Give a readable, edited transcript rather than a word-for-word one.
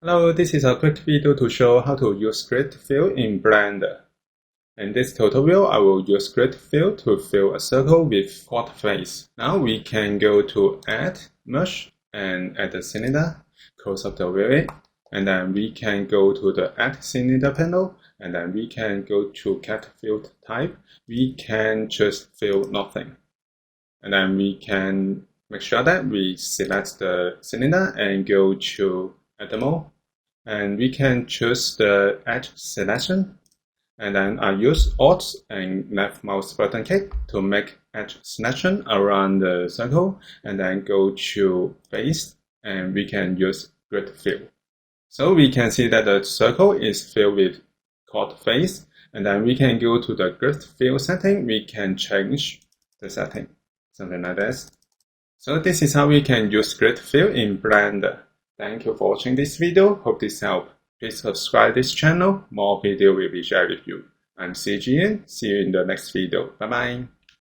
Hello, this is a quick video to show how to use grid fill in Blender. In this tutorial, I will use grid fill to fill a circle with quad face. Now we can go to Add, Merge, and add a cylinder, close up the view, and then we can go to the Add Cylinder panel, and then we can go to Cat Fill Type. We can just fill nothing. And then we can make sure that we select the cylinder and go to Add Mode. And we can choose the edge selection. And then I use Alt and left mouse button click to make edge selection around the circle. And then go to Face, and we can use grid fill. So we can see that the circle is filled with quad face. And then we can go to the grid fill setting. We can change the setting. Something like this. So this is how we can use grid fill in Blender. Thank you for watching this video. Hope this helped. Please subscribe this channel. More video will be shared with you. I'm cgian. See you in the next video. Bye bye.